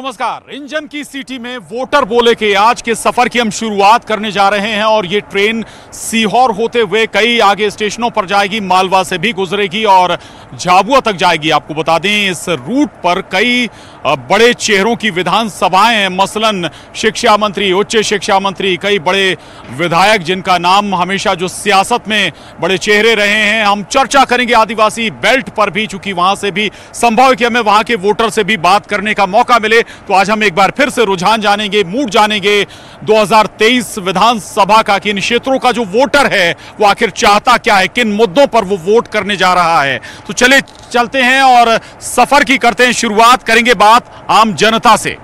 नमस्कार। इंजन की सिटी में वोटर बोले के आज के सफर की हम शुरुआत करने जा रहे हैं और ये ट्रेन सीहोर होते हुए कई आगे स्टेशनों पर जाएगी, मालवा से भी गुजरेगी और झाबुआ तक जाएगी। आपको बता दें इस रूट पर कई बड़े चेहरों की विधानसभाएं हैं, मसलन शिक्षा मंत्री, उच्च शिक्षा मंत्री, कई बड़े विधायक जिनका नाम हमेशा जो सियासत में बड़े चेहरे रहे हैं। हम चर्चा करेंगे आदिवासी बेल्ट पर भी, चूंकि वहां से भी संभव है कि हमें वहां के वोटर से भी बात करने का मौका मिले। तो आज हम एक बार फिर से रुझान जानेंगे, मूड जानेंगे 2023 विधानसभा का, कि इन क्षेत्रों का जो वोटर है वो आखिर चाहता क्या है, किन मुद्दों पर वो वोट करने जा रहा है। तो चले चलते हैं और सफर की करते हैं शुरुआत, करेंगे बात आम जनता से।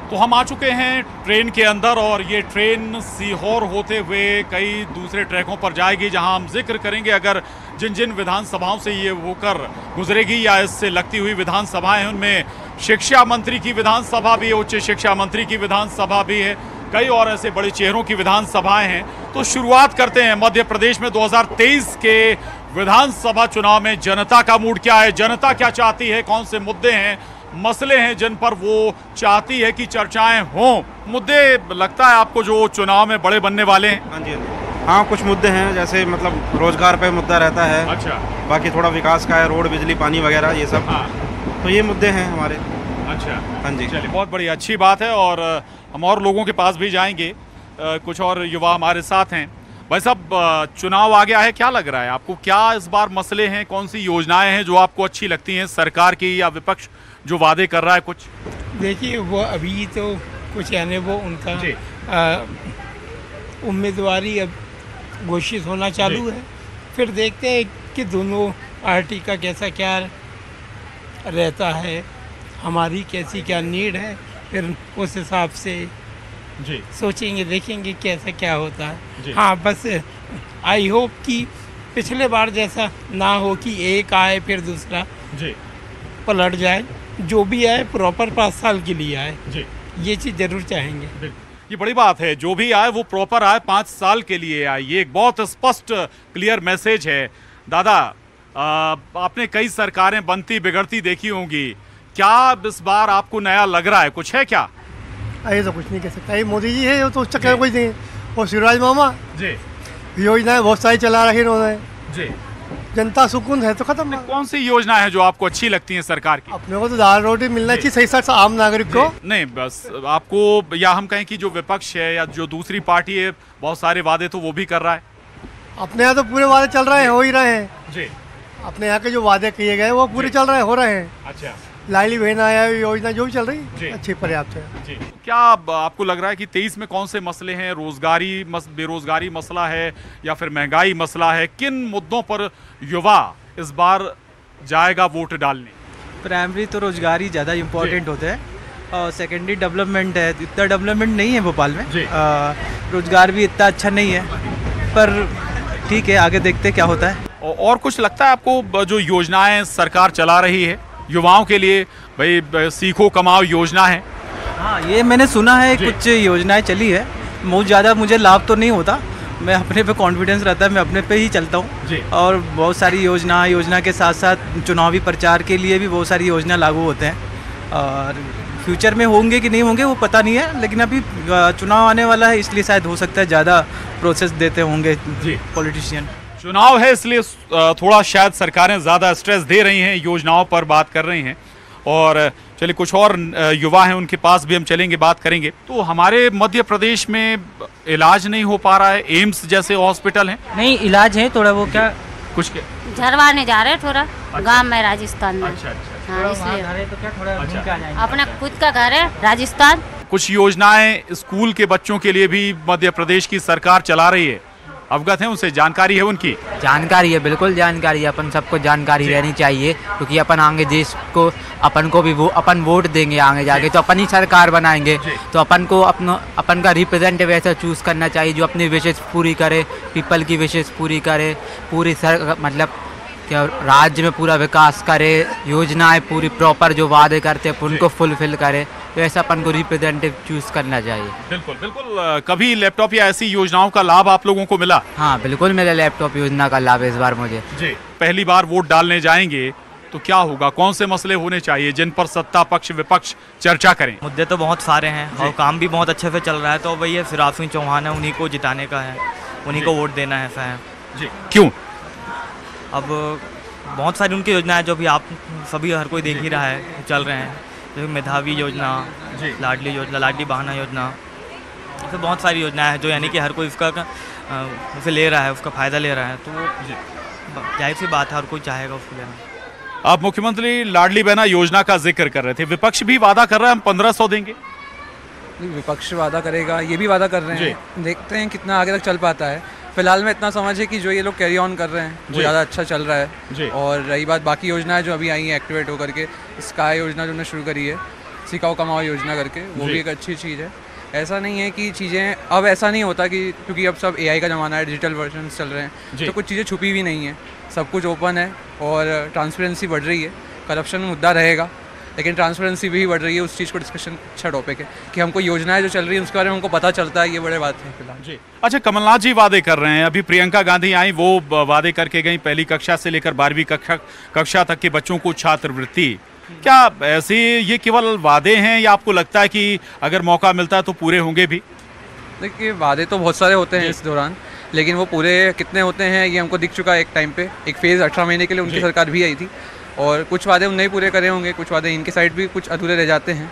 तो हम आ चुके हैं ट्रेन के अंदर और ये ट्रेन सीहोर होते हुए कई दूसरे ट्रैकों पर जाएगी, जहां हम जिक्र करेंगे अगर जिन जिन विधानसभाओं से ये होकर गुजरेगी या इससे लगती हुई विधानसभाएं हैं, उनमें शिक्षा मंत्री की विधानसभा भी है, उच्च शिक्षा मंत्री की विधानसभा भी है, कई और ऐसे बड़े चेहरों की विधानसभाएं हैं। तो शुरुआत करते हैं मध्य प्रदेश में 2023 के विधानसभा चुनाव में जनता का मूड क्या है, जनता क्या चाहती है, कौन से मुद्दे हैं, मसले हैं जिन पर वो चाहती है कि चर्चाएं हों। मुद्दे लगता है आपको जो चुनाव में बड़े बनने वाले हैं? हाँ जी, हाँ कुछ मुद्दे हैं, जैसे मतलब रोजगार पे मुद्दा रहता है। अच्छा। बाकी थोड़ा विकास का है, रोड, बिजली, पानी वगैरह ये सब। हाँ। तो ये मुद्दे हैं हमारे। अच्छा। हाँ जी, चलिए, बहुत बड़ी अच्छी बात है और हम और लोगों के पास भी जाएंगे, कुछ और युवा हमारे साथ हैं। भाई साहब, चुनाव आ गया है, क्या लग रहा है आपको, क्या इस बार मसले हैं, कौन सी योजनाएं हैं जो आपको अच्छी लगती हैं सरकार की, या विपक्ष जो वादे कर रहा है कुछ? देखिए, वो अभी तो कुछ यानी वो उनका उम्मीदवारी अब घोषित होना चालू है, फिर देखते हैं कि दोनों पार्टी का कैसा क्या रहता है, हमारी कैसी क्या नीड है, फिर उस हिसाब से जी सोचेंगे, देखेंगे कैसा क्या होता है। हाँ, बस आई होप कि पिछले बार जैसा ना हो कि एक आए फिर दूसरा जी पलट जाए, जो भी आए प्रॉपर 5 साल के लिए आए जी, ये चीज़ जरूर चाहेंगे। ये बड़ी बात है, जो भी आए वो प्रॉपर आए, 5 साल के लिए आए, ये एक बहुत स्पष्ट क्लियर मैसेज है। दादा, आपने कई सरकारें बनती बिगड़ती देखी होंगी, क्या इस बार आपको नया लग रहा है, कुछ है क्या? ये तो कुछ नहीं कह सकता, ये मोदी जी है तो उस चक्कर कुछ नहीं। और शिवराज मामा जी योजनाएं बहुत सारी चला रही उन्होंने जी, जनता सुकून है तो खत्म। कौन सी योजना है जो आपको अच्छी लगती है सरकार की? अपने को तो दाल रोटी मिलना चाहिए सही से आम नागरिक को। नहीं, बस आपको, या हम कहें कि जो विपक्ष है या जो दूसरी पार्टी है, बहुत सारे वादे तो वो भी कर रहा है। अपने यहाँ तो पूरे वादे चल रहे हैं, हो ही रहे हैं जी। अपने यहाँ के जो वादे किए गए वो पूरे चल रहे हैं, हो रहे हैं। अच्छा। लाडली बहन आया योजना जो भी चल जी। रही अच्छी पर्याप्त है जी। क्या आपको लग रहा है कि 23 में कौन से मसले हैं, बेरोजगारी मसला है या फिर महंगाई मसला है, किन मुद्दों पर युवा इस बार जाएगा वोट डालने? प्राइमरी तो रोजगार ही ज़्यादा इम्पोर्टेंट होता है और सेकेंडरी डेवलपमेंट है, इतना डेवलपमेंट नहीं है भोपाल में। रोजगार भी इतना अच्छा नहीं है, पर ठीक है, आगे देखते क्या होता है। और कुछ लगता है आपको जो योजनाएं सरकार चला रही है युवाओं के लिए, भाई सीखो कमाओ योजना है? हाँ, ये मैंने सुना है, कुछ योजनाएं चली है, बहुत ज़्यादा मुझे लाभ तो नहीं होता, मैं अपने पे कॉन्फिडेंस रहता है, मैं अपने पे ही चलता हूँ। और बहुत सारी योजना के साथ साथ चुनावी प्रचार के लिए भी बहुत सारी योजना लागू होते हैं, और फ्यूचर में होंगे कि नहीं होंगे वो पता नहीं है, लेकिन अभी चुनाव आने वाला है, इसलिए शायद हो सकता है ज़्यादा प्रोसेस देते होंगे पॉलिटिशियन। चुनाव है इसलिए थोड़ा शायद सरकारें ज़्यादा स्ट्रेस दे रही हैं, योजनाओं पर बात कर रही हैं। और चलिए, कुछ और युवा हैं, उनके पास भी हम चलेंगे, बात करेंगे। तो हमारे मध्य प्रदेश में इलाज नहीं हो पा रहा है, एम्स जैसे हॉस्पिटल हैं? नहीं, इलाज है थोड़ा, वो क्या कुछ झरवाने जा रहे हैं थोड़ा। अच्छा। गांव में राजस्थान में। अच्छा अच्छा। हाँ, इसलिए तो क्या थोड़ा अच्छा। घूम के आ जाएंगे। अपना खुद का घर है राजस्थान। कुछ योजनाएं स्कूल के बच्चों के लिए भी मध्य प्रदेश की सरकार चला रही है। अवगत हैं, उनसे जानकारी है उनकी? जानकारी है, बिल्कुल जानकारी है। अपन सबको जानकारी रहनी चाहिए, क्योंकि अपन आगे देश को अपन को भी अपन वोट देंगे आगे जाके, तो अपन ही सरकार बनाएंगे। तो अपन को अपन का रिप्रेजेंटेटिव ऐसा चूज़ करना चाहिए जो अपनी विशेष पूरी करे, पीपल की विशेष पूरी करे, पूरी मतलब क्या राज्य में पूरा विकास करे, योजनाएं पूरी प्रॉपर जो वादे करते हैं उनको फुलफिल करे। तो ऐसा अपन को रिप्रेजेंटेटिव चूज करना चाहिए। बिल्कुल बिल्कुल। कभी लैपटॉप या ऐसी योजनाओं का लाभ आप लोगों को मिला? हाँ बिल्कुल, मेरे लैपटॉप योजना का लाभ इस बार मुझे। जी। पहली बार वोट डालने जाएंगे तो क्या होगा, कौन से मसले होने चाहिए जिन पर सत्ता पक्ष विपक्ष चर्चा करें? मुद्दे तो बहुत सारे हैं और काम भी बहुत अच्छे से चल रहा है, तो वही है शिवराज सिंह चौहान है, उन्हीं को जिताने का है, उन्हीं को वोट देना है। ऐसा है जी। क्यों? अब बहुत सारी उनकी योजना है जो भी आप सभी हर कोई देख ही रहा है, चल रहे हैं, जैसे मेधावी योजना, लाडली योजना, लाडली बहाना योजना, तो बहुत सारी योजना है जो यानी कि हर कोई उसका उसे ले रहा है, उसका फ़ायदा ले रहा है। तो जाहिर सी बात है हर कोई चाहेगा उसको लेना। आप मुख्यमंत्री लाडली बहना योजना का जिक्र कर रहे थे, विपक्ष भी वादा कर रहा है हम 1500 देंगे। विपक्ष वादा करेगा, ये भी वादा कर रहे हैं, देखते हैं कितना आगे तक चल पाता है। फिलहाल में इतना समझ है कि जो ये लोग कैरी ऑन कर रहे हैं वो ज़्यादा अच्छा चल रहा है। और रही बात बाकी योजनाएं जो अभी आई हैं एक्टिवेट होकर के, स्काई योजना जो उन्होंने शुरू करी है, सिखाओ कमाओ योजना करके, वो भी एक अच्छी चीज़ है। ऐसा नहीं है कि चीज़ें अब ऐसा नहीं होता कि क्योंकि अब सब AI का ज़माना है, डिजिटल वर्जन चल रहे हैं, तो कुछ चीज़ें छुपी हुई नहीं है, सब कुछ ओपन है और ट्रांसपेरेंसी बढ़ रही है। करप्शन मुद्दा रहेगा लेकिन ट्रांसपेरेंसी भी बढ़ रही है, उस चीज़ को डिस्कशन अच्छा टॉपिक है कि हमको योजनाएं जो चल रही है उसके बारे में हमको पता चलता है, ये बड़े बात है फिलहाल। जी। अच्छा, कमलनाथ जी वादे कर रहे हैं, अभी प्रियंका गांधी आई, वो वादे करके गई पहली कक्षा से लेकर 12वीं कक्षा तक के बच्चों को छात्रवृत्ति। क्या ऐसे ये केवल वादे हैं या आपको लगता है कि अगर मौका मिलता है तो पूरे होंगे भी? देखिए वादे तो बहुत सारे होते हैं इस दौरान, लेकिन वो पूरे कितने होते हैं ये हमको दिख चुका है एक टाइम पे। एक फेज़ 18 महीने के लिए उनकी सरकार भी आई थी और कुछ वादे उन्हें पूरे करे होंगे, कुछ वादे इनके साइड भी कुछ अधूरे रह जाते हैं।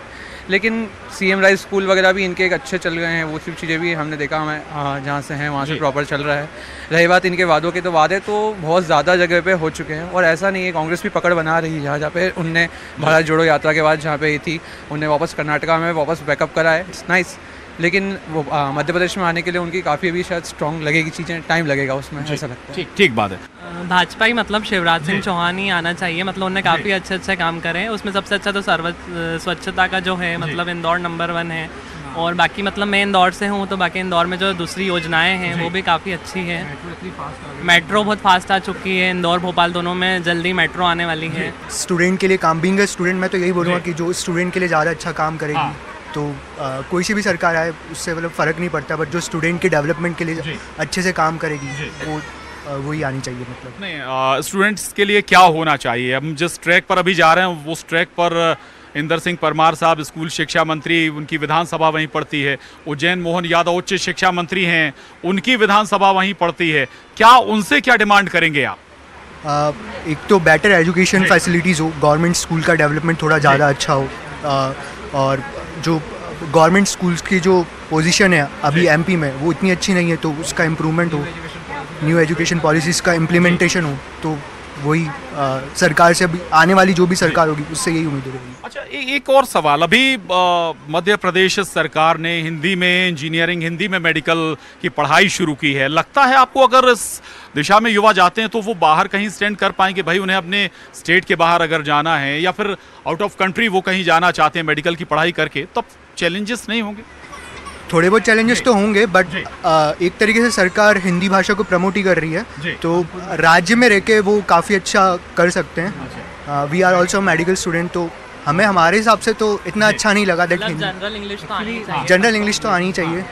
लेकिन CM राइज स्कूल वगैरह भी इनके एक अच्छे चल गए हैं, वो सब चीज़ें भी हमने देखा, हमें जहाँ से हैं वहाँ से प्रॉपर चल रहा है। रही बात इनके वादों के, तो वादे तो बहुत ज़्यादा जगह पे हो चुके हैं और ऐसा नहीं है, कांग्रेस भी पकड़ बना रही है जहाँ पे उनने भारत जोड़ो यात्रा के बाद जहाँ पे ही थी उन्हें वापस कर्नाटका में वापस बैकअप करा है, इट्स नाइस। लेकिन वो मध्य प्रदेश में आने के लिए उनकी काफ़ी अभी शायद स्ट्रॉन्ग लगेगी चीज़ें, टाइम लगेगा उसमें, ऐसा लगता है। ठीक बात है। भाजपा ही मतलब शिवराज सिंह चौहान ही आना चाहिए, मतलब उन्होंने काफ़ी अच्छे काम करे हैं। उसमें सबसे अच्छा तो स्वच्छता का जो है, मतलब इंदौर नंबर 1 है। और बाकी मतलब मैं इंदौर से हूँ तो बाकी इंदौर में जो दूसरी योजनाएं हैं वो भी काफ़ी अच्छी हैं। मेट्रो बहुत फास्ट आ चुकी है, इंदौर भोपाल दोनों में जल्दी मेट्रो आने वाली है। स्टूडेंट के लिए काम, बीइंग अ स्टूडेंट मैं तो यही बोलूँगा कि जो स्टूडेंट के लिए ज़्यादा अच्छा काम करेगी तो कोई सी भी सरकार आए उससे मतलब फ़र्क नहीं पड़ता, बट जो स्टूडेंट के डेवलपमेंट के लिए अच्छे से काम करेगी वो वही आनी चाहिए। मतलब नहीं, स्टूडेंट्स के लिए क्या होना चाहिए? हम जिस ट्रैक पर अभी जा रहे हैं वो ट्रैक पर इंदर सिंह परमार साहब स्कूल शिक्षा मंत्री, उनकी विधानसभा वहीं पड़ती है। उज्जैन मोहन यादव उच्च शिक्षा मंत्री हैं, उनकी विधानसभा वहीं पड़ती है। क्या उनसे क्या डिमांड करेंगे आप? एक तो बेटर एजुकेशन फैसिलिटीज़ हो, गवर्नमेंट स्कूल का डेवलपमेंट थोड़ा ज़्यादा अच्छा हो, और जो गवर्नमेंट स्कूल्स की जो पोजीशन है अभी MP में वो इतनी अच्छी नहीं है, तो उसका इम्प्रूवमेंट हो, न्यू एजुकेशन पॉलिसीज़ का इम्प्लीमेंटेशन हो, तो वही सरकार से अभी आने वाली जो भी सरकार होगी उससे यही उम्मीद होगी। अच्छा, एक और सवाल, अभी मध्य प्रदेश सरकार ने हिंदी में इंजीनियरिंग, हिंदी में मेडिकल की पढ़ाई शुरू की है। लगता है आपको अगर इस दिशा में युवा जाते हैं तो वो बाहर कहीं स्टैंड कर पाएंगे? भाई उन्हें अपने स्टेट के बाहर अगर जाना है या फिर आउट ऑफ कंट्री वो कहीं जाना चाहते हैं मेडिकल की पढ़ाई करके, तब चैलेंजेस नहीं होंगे? थोड़े बहुत चैलेंजेस तो होंगे, बट एक तरीके से सरकार हिंदी भाषा को प्रमोट ही कर रही है, तो राज्य में रह के वो काफ़ी अच्छा कर सकते हैं। We are also medical student, तो हमें हमारे हिसाब से तो इतना अच्छा नहीं लगा। जनरल इंग्लिश तो आनी चाहिए,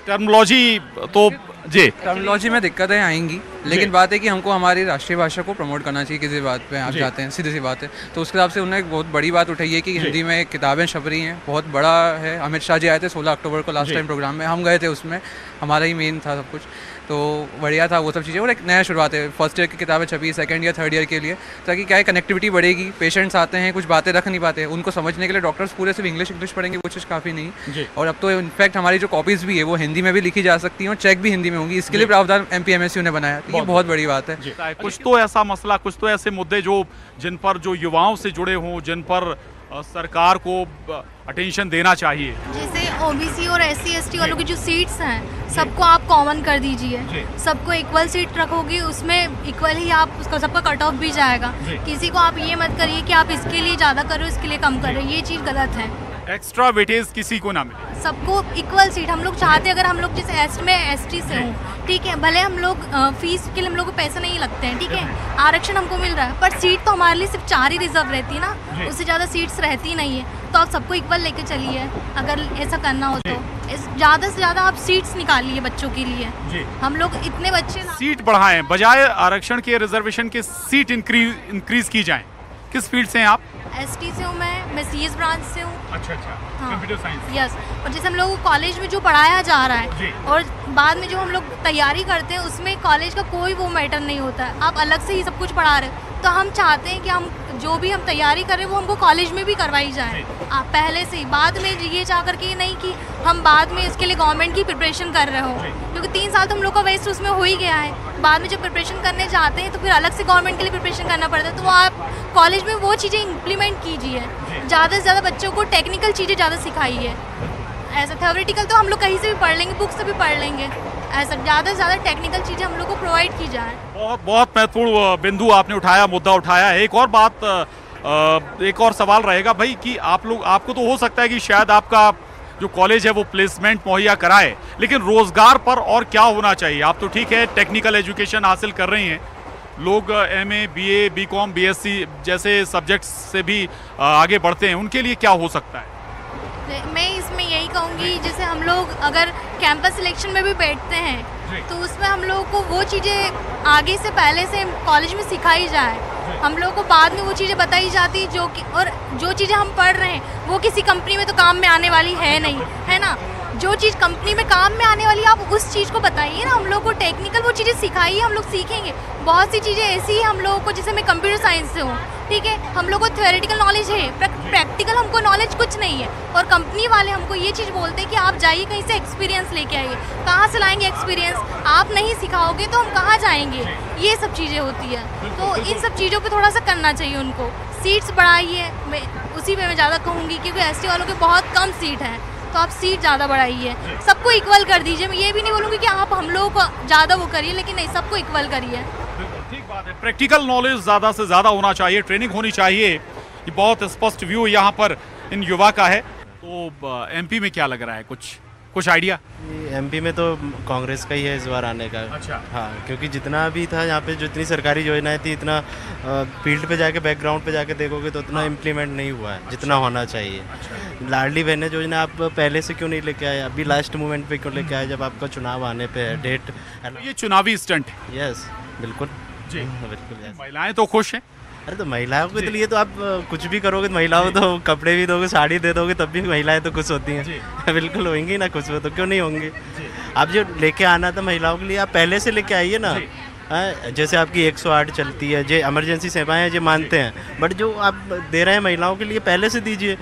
टर्मिनोलॉजी तो टर्मिनोलॉजी में दिक्कतें आएंगी, लेकिन बात है कि हमको हमारी राष्ट्रीय भाषा को प्रमोट करना चाहिए। किसी बात पे आप जाते हैं, सीधी सी बात है, तो उसके हिसाब से उन्होंने एक बहुत बड़ी बात उठाई है कि हिंदी में किताबें छप रही हैं, बहुत बड़ा है। अमित शाह जी आए थे 16 अक्टूबर को लास्ट टाइम प्रोग्राम में, हम गए थे, उसमें हमारा ही मेन था सब कुछ, तो बढ़िया था वो सब चीज़ें। और एक नया शुरुआत है, फर्स्ट ईयर की किताबें छपी, सेकंड ईयर थर्ड ईयर के लिए, ताकि क्या है कनेक्टिविटी बढ़ेगी। पेशेंट्स आते हैं, कुछ बातें रख नहीं पाते, उनको समझने के लिए डॉक्टर्स पूरे सिर्फ इंग्लिश पढ़ेंगे, वो चीज़ काफ़ी नहीं। और अब तो इनफैक्ट हमारी जो कॉपीज़ भी है वो हिंदी में भी लिखी जा सकती हैं और चेक भी हिंदी में होंगी, इसके लिए प्रावधान MP-MSU ने बनाया, तो ये बहुत बड़ी बात है। कुछ तो ऐसा मसला, कुछ तो ऐसे मुद्दे जो जिन पर जो युवाओं से जुड़े हों, जिन पर सरकार को अटेंशन देना चाहिए? जैसे ओबीसी और एससी एसटी वालों की जो सीट्स हैं सबको आप कॉमन कर दीजिए, सबको इक्वल सीट रखोगे, उसमें इक्वल ही आप उसका सबका कट ऑफ भी जाएगा। किसी को आप ये मत करिए कि आप इसके लिए ज़्यादा करो इसके लिए कम करो, ये चीज़ गलत है। एक्स्ट्रा वेटेज किसी को ना मिले, सबको इक्वल सीट हम लोग चाहते हैं। अगर हम लोग जैसे एस्ट में एसटी से हूँ, ठीक है, भले हम लोग फीस के लिए हम लोग को पैसे नहीं लगते हैं, ठीक है, आरक्षण हमको मिल रहा है, पर सीट तो हमारे लिए सिर्फ 4 ही रिजर्व रहती है ना, उससे ज़्यादा सीट्स रहती नहीं है। तो आप सबको इक्वल लेके चलिए अगर ऐसा करना हो तो। ज़्यादा से ज़्यादा आप सीट्स निकालिए बच्चों के लिए। हम लोग इतने बच्चे सीट बढ़ाएं, बजाय आरक्षण के रिजर्वेशन के सीट इंक्रीज की जाए। किस फील्ड से हैं आप? एसटी से हूँ मैं सीएस ब्रांच से हूँ। अच्छा, कंप्यूटर साइंस। यस, और जैसे हम लोग को कॉलेज में जो पढ़ाया जा रहा है और बाद में जो हम लोग तैयारी करते हैं उसमें कॉलेज का कोई वो मैटर नहीं होता है, आप अलग से ही सब कुछ पढ़ा रहे हो। तो हम चाहते हैं कि हम जो भी हम तैयारी करें वो हमको कॉलेज में भी करवाई जाए पहले से ही, बाद में ये चाह करके नहीं कि हम बाद में इसके लिए गवर्नमेंट की प्रिपरेशन कर रहे हो, क्योंकि 3 साल तो हम लोग का वेस्ट उसमें हो ही गया है। बाद में जब प्रिपरेशन करने जाते हैं तो फिर अलग से गवर्नमेंट के लिए प्रिपरेशन करना पड़ता है। तो आप कॉलेज में वो चीज़ें इम्प्लीमेंट कीजिए, ज़्यादा से ज़्यादा बच्चों को टेक्निकल चीज़ें ज़्यादा सिखाइए। ऐसा थ्योरेटिकल तो हम लोग कहीं से भी पढ़ लेंगे, बुक से भी पढ़ लेंगे, ऐसा ज़्यादा से ज़्यादा टेक्निकल चीज़ें हम लोग को प्रोवाइड की जाए। बहुत महत्वपूर्ण बिंदु आपने उठाया, मुद्दा उठाया। एक और बात, एक और सवाल रहेगा भाई कि आपको तो हो सकता है कि शायद आपका जो कॉलेज है वो प्लेसमेंट मुहैया कराए, लेकिन रोजगार पर और क्या होना चाहिए? आप तो ठीक है टेक्निकल एजुकेशन हासिल कर रही हैं, लोग एमए, बीए, बीकॉम, बीएससी जैसे सब्जेक्ट्स से भी आगे बढ़ते हैं, उनके लिए क्या हो सकता है? मैं इसमें यही कहूँगी, जैसे हम लोग अगर कैंपस सिलेक्शन में भी बैठते हैं तो उसमें हम लोगों को वो चीज़ें आगे से पहले से कॉलेज में सिखाई जाए, हम लोगों को बाद में वो चीज़ें बताई जाती जो कि, और जो चीज़ें हम पढ़ रहे हैं वो किसी कंपनी में तो काम में आने वाली है नहीं, है ना। जो चीज़ कंपनी में काम में आने वाली है आप उस चीज़ को बताइए ना, हम लोग को टेक्निकल वो चीज़ें सिखाइए, हम लोग सीखेंगे। बहुत सी चीज़ें ऐसी ही हम लोगों को, जैसे मैं कंप्यूटर साइंस से हूँ, ठीक है, हम लोग को थ्योरेटिकल नॉलेज है, प्रैक्टिकल हमको नॉलेज कुछ नहीं है, और कंपनी वाले हमको ये चीज़ बोलते हैं कि आप जाइए कहीं से एक्सपीरियंस लेके आइए। कहाँ से लाएंगे एक्सपीरियंस? आप नहीं सिखाओगे तो हम कहाँ जाएंगे? ये सब चीज़ें होती है, तो इन सब चीज़ों पे थोड़ा सा करना चाहिए उनको। सीट्स बढ़ाइए, मैं उसी पे मैं ज़्यादा कहूँगी, क्योंकि एसटी वालों के बहुत कम सीट हैं, तो आप सीट ज़्यादा बढ़ाइए, सबको इक्वल कर दीजिए। मैं ये भी नहीं बोलूँगी कि आप हम लोगों को ज़्यादा वो करिए, लेकिन नहीं, सबको इक्वल करिए। ठीक बात है, प्रैक्टिकल नॉलेज ज़्यादा से ज़्यादा होना चाहिए, ट्रेनिंग होनी चाहिए। ये बहुत स्पष्ट व्यू यहाँ पर इन युवा का है। तो एमपी में क्या लग रहा है, कुछ आइडिया? एमपी में तो कांग्रेस का ही है इस बार आने का। अच्छा। हाँ, क्योंकि जितना भी था यहाँ पे, जितनी सरकारी योजनाएं थी, इतना फील्ड पे जाके, बैकग्राउंड पे जाके देखोगे तो उतना इम्प्लीमेंट नहीं हुआ है जितना होना चाहिए। लाडली बहन योजना आप पहले से क्यों नहीं लेके आए, अभी लास्ट मोमेंट पे क्यों लेके आए जब आपका चुनाव आने पे है डेट? ये चुनावी स्टंट है। यस, बिल्कुल जी, बिल्कुल। महिलाएं तो खुश हैं। अरे तो महिलाओं के लिए तो आप कुछ भी करोगे, महिलाओं तो कपड़े भी दोगे, साड़ी दे दोगे, तब भी महिलाएं तो खुश होती हैं। बिल्कुल होंगी ना खुश, तो क्यों नहीं होंगी? आप जो लेके आना था महिलाओं के लिए, आप पहले से लेके आइए ना। जैसे आपकी 108 चलती है, जो इमरजेंसी सेवाएं हैं जो मानते हैं, बट जो आप दे रहे हैं महिलाओं के लिए पहले से दीजिए।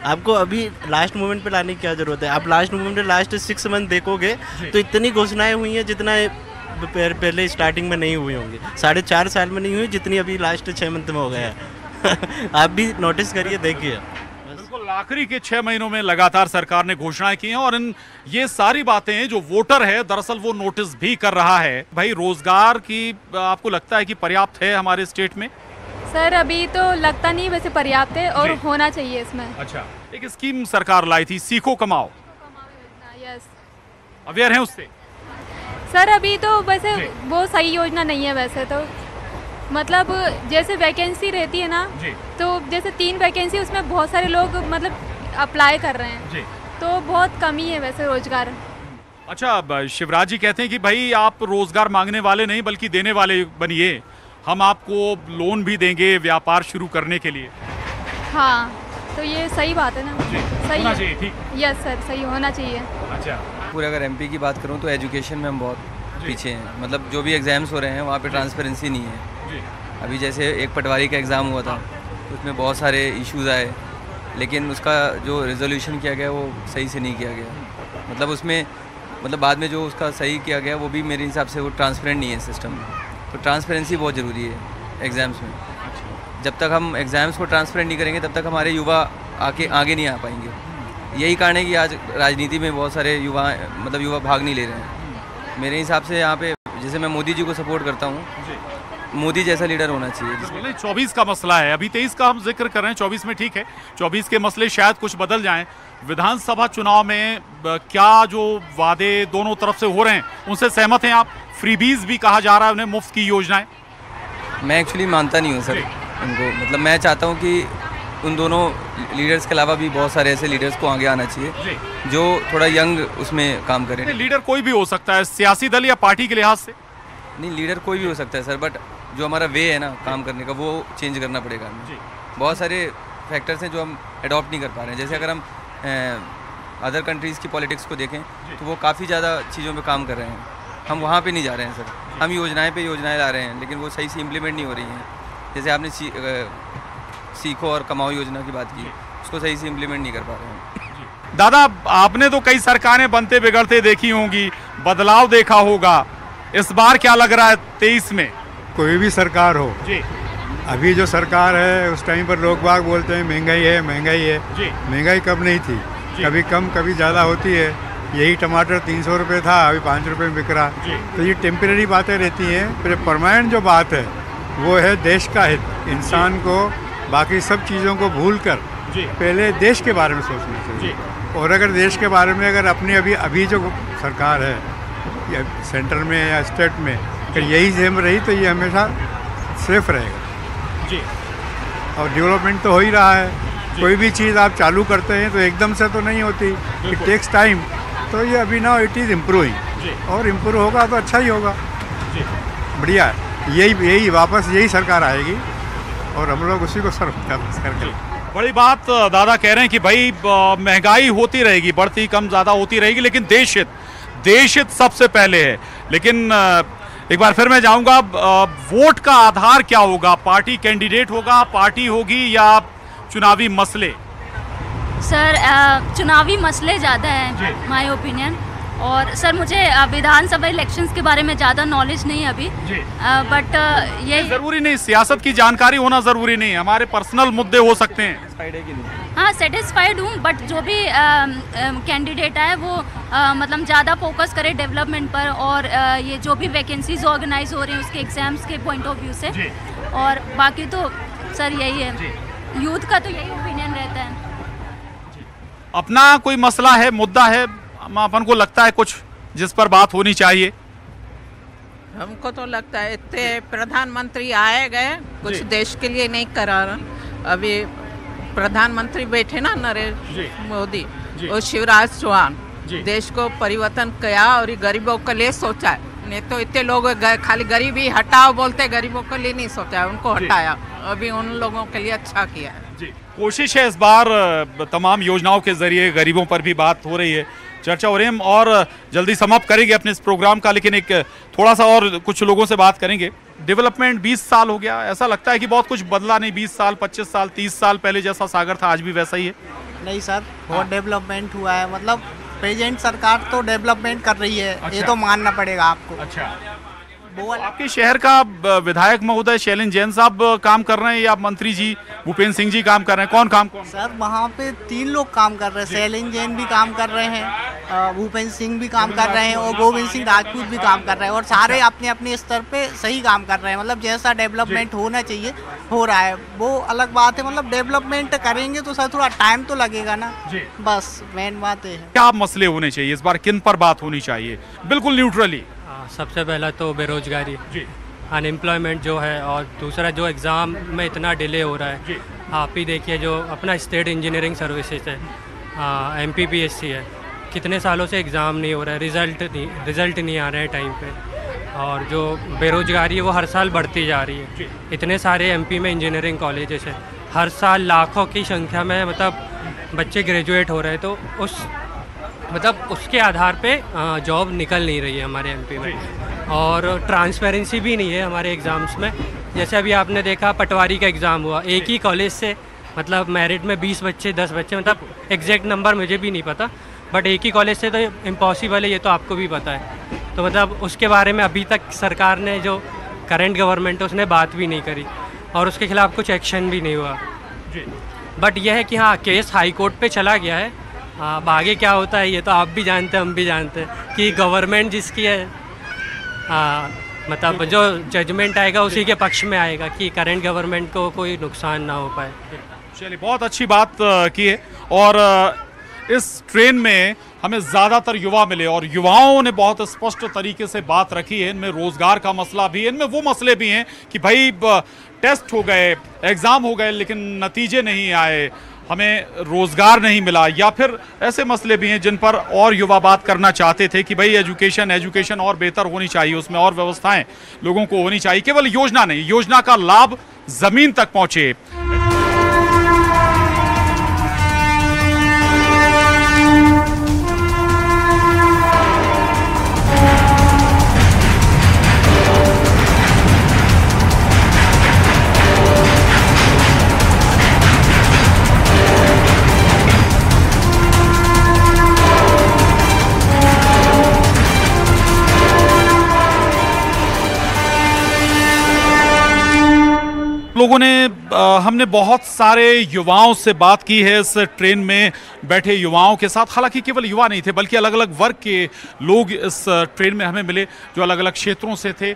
आपको अभी लास्ट मोमेंट पे लाने की क्या ज़रूरत है? आप लास्ट मोमेंट पे लास्ट 6 मंथ देखोगे तो इतनी घोषणाएं हुई हैं जितना पहले स्टार्टिंग में नहीं हुई होंगी, 4.5 साल में नहीं हुई जितनी अभी लास्ट 6 मंथ में हो गया है। आप भी नोटिस करिए, देखिए। बिल्कुल, आखिरी के 6 महीनों में लगातार सरकार ने घोषणाएं की हैं, और ये सारी बातें जो वोटर है दरअसल वो नोटिस भी कर रहा है। भाई, रोजगार की आपको लगता है कि पर्याप्त है हमारे स्टेट में? सर अभी तो लगता नहीं, वैसे पर्याप्त है और होना चाहिए इसमें। अच्छा, एक स्कीम सरकार लाई थी, सीखो कमाओ। यस, अवेयर हैं उससे? सर अभी तो वैसे वो सही योजना नहीं है वैसे तो, मतलब जैसे वैकेंसी रहती है ना, तो जैसे 3 वैकेंसी, उसमें बहुत सारे लोग मतलब अप्लाई कर रहे हैं, तो बहुत कमी है वैसे रोजगार। अच्छा, शिवराज जी कहते हैं कि भाई आप रोजगार मांगने वाले नहीं बल्कि देने वाले बनिए, हम आपको लोन भी देंगे व्यापार शुरू करने के लिए। हाँ, तो ये सही बात है ना, सही होना चाहिए। ठीक, यस सर, सही होना चाहिए। अच्छा, पूरे अगर एमपी की बात करूं तो एजुकेशन में हम बहुत पीछे हैं, मतलब जो भी एग्ज़ाम्स हो रहे हैं वहाँ पे ट्रांसपेरेंसी नहीं है। अभी जैसे एक पटवारी का एग्ज़ाम हुआ था, उसमें बहुत सारे इश्यूज़ आए, लेकिन उसका जो रिजोल्यूशन किया गया वो सही से नहीं किया गया, मतलब उसमें मतलब बाद में जो उसका सही किया गया वो भी मेरे हिसाब से वो ट्रांसपेरेंट नहीं है सिस्टम। तो ट्रांसपेरेंसी बहुत ज़रूरी है एग्ज़ाम्स में। जब तक हम एग्ज़ाम्स को ट्रांसपेरेंट नहीं करेंगे तब तक हमारे युवा आगे नहीं आ पाएंगे। यही कारण है कि आज राजनीति में बहुत सारे युवा भाग नहीं ले रहे हैं। मेरे हिसाब से यहाँ पे जैसे मैं मोदी जी को सपोर्ट करता हूँ, मोदी जैसा लीडर होना चाहिए। 24 का मसला है, अभी 23 का हम जिक्र कर रहे हैं, 24 में ठीक है, 24 के मसले शायद कुछ बदल जाएं। विधानसभा चुनाव में क्या जो वादे दोनों तरफ से हो रहे हैं उनसे सहमत हैं आप? फ्रीबीज भी कहा जा रहा है उन्हें, मुफ्त की योजनाएं। मैं एक्चुअली मानता नहीं हूँ सर उनको, मतलब मैं चाहता हूँ कि उन दोनों लीडर्स के अलावा भी बहुत सारे ऐसे लीडर्स को आगे आना चाहिए जो थोड़ा यंग उसमें काम करें। लीडर कोई भी हो सकता है, सियासी दल या पार्टी के लिहाज से? नहीं, लीडर कोई भी हो सकता है सर, बट जो हमारा वे है ना काम करने का वो चेंज करना पड़ेगा हमें। बहुत सारे फैक्टर्स हैं जो हम अडॉप्ट नहीं कर पा रहे हैं। जैसे अगर हम अदर कंट्रीज़ की पॉलिटिक्स को देखें तो वो काफ़ी ज़्यादा चीज़ों पे काम कर रहे हैं, हम वहाँ पे नहीं जा रहे हैं सर। हम योजनाएं पे योजनाएं ला रहे हैं लेकिन वो सही से इम्प्लीमेंट नहीं हो रही हैं। जैसे आपने सीखो और कमाओ योजना की बात की, उसको सही से इम्प्लीमेंट नहीं कर पा रहे हैं। दादा, आपने तो कई सरकारें बनते बिगड़ते देखी होंगी, बदलाव देखा होगा, इस बार क्या लग रहा है 23 में? कोई भी सरकार हो जी, अभी जो सरकार है उस टाइम पर लोग बाग बोलते हैं महंगाई है महंगाई है। महंगाई कब नहीं थी, कभी कम कभी ज़्यादा होती है। यही टमाटर 300 रुपये था, अभी 5 रुपये में बिक रहा। तो ये टेम्परेरी बातें रहती हैं। फिर परमानेंट जो बात है वो है देश का हित। इंसान को बाकी सब चीज़ों को भूलकर पहले देश के बारे में सोचना चाहिए। और अगर देश के बारे में अगर अपनी अभी जो सरकार है या सेंटर में या स्टेट में अगर यही सेम रही तो ये हमेशा सेफ रहेगा जी। और डेवलपमेंट तो हो ही रहा है। कोई भी चीज़ आप चालू करते हैं तो एकदम से तो नहीं होती, इट टेक्स टाइम। तो ये अभी नाउ इट इज़ इम्प्रूविंग, और इम्प्रूव होगा तो अच्छा ही होगा। बढ़िया है, यही वापस यही सरकार आएगी और हम लोग उसी को सर्व करके। बड़ी बात दादा कह रहे हैं कि भाई महंगाई होती रहेगी, बढ़ती कम ज़्यादा होती रहेगी, लेकिन देश हित सबसे पहले है। लेकिन एक बार फिर मैं जाऊंगा, वोट का आधार क्या होगा? पार्टी कैंडिडेट होगा, पार्टी होगी, या चुनावी मसले? सर चुनावी मसले ज़्यादा हैं माय ओपिनियन। और सर मुझे विधानसभा इलेक्शंस के बारे में ज़्यादा नॉलेज नहीं है अभी, बट ये ज़रूरी नहीं, सियासत की जानकारी होना ज़रूरी नहीं, हमारे पर्सनल मुद्दे हो सकते हैं। हाँ, सेटिस्फाइड हूँ, बट जो भी कैंडिडेट है वो मतलब ज़्यादा फोकस करे डेवलपमेंट पर, और ये जो भी वैकेंसीज ऑर्गेनाइज हो रही हैं उसके एग्जाम्स के पॉइंट ऑफ व्यू से। और बाकी तो सर यही है, यूथ का तो यही ओपिनियन रहता है। अपना कोई मसला है, मुद्दा है, अपन को लगता है कुछ जिस पर बात होनी चाहिए? हमको तो लगता है इतने प्रधानमंत्री आए गए, कुछ देश के लिए नहीं करा रहा। अभी प्रधानमंत्री बैठे ना नरेंद्र मोदी, और शिवराज चौहान, देश को परिवर्तन किया और गरीबों के लिए सोचा है। नहीं तो इतने लोग खाली गरीबी हटाओ बोलते, गरीबों के लिए नहीं सोचा है, उनको हटाया। अभी उन लोगों के लिए अच्छा किया है। कोशिश है इस बार तमाम योजनाओं के जरिए गरीबों पर भी बात हो रही है, चर्चा हो रही है। और जल्दी समाप्त करेंगे अपने इस प्रोग्राम का, लेकिन एक थोड़ा सा और कुछ लोगों से बात करेंगे। डेवलपमेंट 20 साल हो गया, ऐसा लगता है कि बहुत कुछ बदला नहीं? 20 साल 25 साल 30 साल पहले जैसा सागर था आज भी वैसा ही है? नहीं सर, बहुत डेवलपमेंट हुआ है। मतलब प्रेजेंट सरकार तो डेवलपमेंट कर रही है। अच्छा। ये तो मानना पड़ेगा आपको। अच्छा, आपके शहर का विधायक महोदय शैलेंद्र जैन साहब काम कर रहे हैं, या मंत्री जी भूपेंद्र सिंह जी काम कर रहे हैं? कौन सर वहाँ पे 3 लोग काम कर रहे हैं। शैलेंद्र जैन भी काम कर रहे हैं, भूपेंद्र सिंह भी काम कर रहे हैं, और गोविंद सिंह राजपूत भी काम कर रहे हैं। और सारे अपने अपने स्तर पे सही काम कर रहे हैं। मतलब जैसा डेवलपमेंट होना चाहिए हो रहा है, वो अलग बात है। मतलब डेवलपमेंट करेंगे तो सर थोड़ा टाइम तो लगेगा ना, बस मेन बात है। क्या मसले होने चाहिए इस बार, किन पर बात होनी चाहिए बिल्कुल न्यूट्रली? सबसे पहला तो बेरोजगारी, अनएम्प्लॉयमेंट जो है, और दूसरा जो एग्ज़ाम में इतना डिले हो रहा है। आप ही देखिए जो अपना स्टेट इंजीनियरिंग सर्विसेज है, MPPSC है, कितने सालों से एग्ज़ाम नहीं हो रहा है, रिज़ल्ट नहीं आ रहे हैं टाइम पे। और जो बेरोजगारी है वो हर साल बढ़ती जा रही है। इतने सारे MP में इंजीनियरिंग कॉलेजेस हैं, हर साल लाखों की संख्या में मतलब बच्चे ग्रेजुएट हो रहे हैं। तो उसके आधार पे जॉब निकल नहीं रही है हमारे MP में। और ट्रांसपेरेंसी भी नहीं है हमारे एग्ज़ाम्स में। जैसे अभी आपने देखा पटवारी का एग्ज़ाम हुआ, एक ही कॉलेज से मतलब मेरिट में 20 बच्चे 10 बच्चे, मतलब एग्जैक्ट नंबर मुझे भी नहीं पता, बट एक ही कॉलेज से तो इम्पॉसिबल है, ये तो आपको भी पता है। तो मतलब उसके बारे में अभी तक सरकार ने, जो करंट गवर्नमेंट है, उसने बात भी नहीं करी। और उसके खिलाफ कुछ एक्शन भी नहीं हुआ। बट यह है कि हाँ, केस हाई कोर्ट पे चला गया है। अब आगे क्या होता है ये तो आप भी जानते हैं, हम भी जानते हैं कि गवर्नमेंट जिसकी है, मतलब जो जजमेंट आएगा उसी के पक्ष में आएगा कि करंट गवर्नमेंट को कोई नुकसान ना हो पाए। चलिए, बहुत अच्छी बात की है। और इस ट्रेन में हमें ज़्यादातर युवा मिले और युवाओं ने बहुत स्पष्ट तरीके से बात रखी है। इनमें रोज़गार का मसला भी है, इनमें वो मसले भी हैं कि भाई टेस्ट हो गए, एग्ज़ाम हो गए, लेकिन नतीजे नहीं आए, हमें रोज़गार नहीं मिला, या फिर ऐसे मसले भी हैं जिन पर और युवा बात करना चाहते थे कि भाई एजुकेशन और बेहतर होनी चाहिए, उसमें और व्यवस्थाएं लोगों को होनी चाहिए, केवल योजना नहीं, योजना का लाभ ज़मीन तक पहुँचे। लोगों ने हमने बहुत सारे युवाओं से बात की है इस ट्रेन में बैठे युवाओं के साथ। हालांकि केवल युवा नहीं थे, बल्कि अलग अलग वर्ग के लोग इस ट्रेन में हमें मिले जो अलग अलग क्षेत्रों से थे।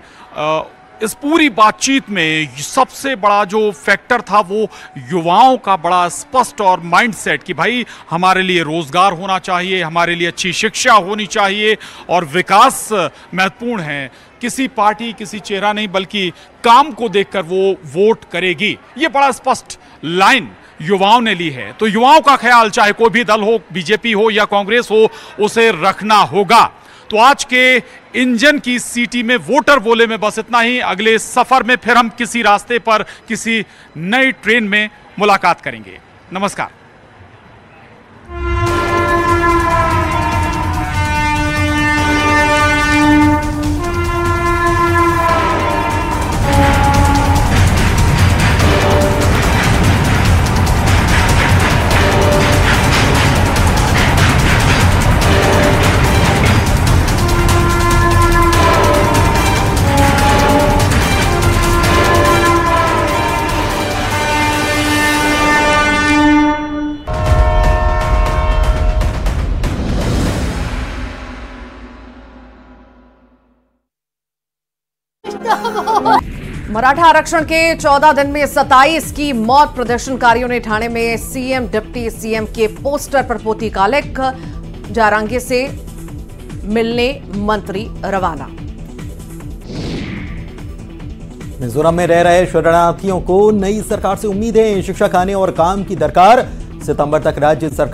इस पूरी बातचीत में सबसे बड़ा जो फैक्टर था वो युवाओं का बड़ा स्पष्ट और माइंडसेट कि भाई हमारे लिए रोजगार होना चाहिए, हमारे लिए अच्छी शिक्षा होनी चाहिए और विकास महत्वपूर्ण है। किसी पार्टी, किसी चेहरा नहीं, बल्कि काम को देखकर वो वोट करेगी, ये बड़ा स्पष्ट लाइन युवाओं ने ली है। तो युवाओं का ख्याल, चाहे कोई भी दल हो, बीजेपी हो या कांग्रेस हो, उसे रखना होगा। तो आज के इंजन की सीटी में वोटर बोले में बस इतना ही। अगले सफर में फिर हम किसी रास्ते पर किसी नई ट्रेन में मुलाकात करेंगे। नमस्कार। मराठा आरक्षण के 14 दिन में 27 की मौत। प्रदर्शनकारियों ने ठाणे में सीएम, डिप्टी सीएम के पोस्टर पर पोती कालिक। जारांगे से मिलने मंत्री रवाना। मिजोरम में रह रहे शरणार्थियों को नई सरकार से उम्मीदें। शिक्षा, खाने और काम की दरकार। सितंबर तक राज्य सरकार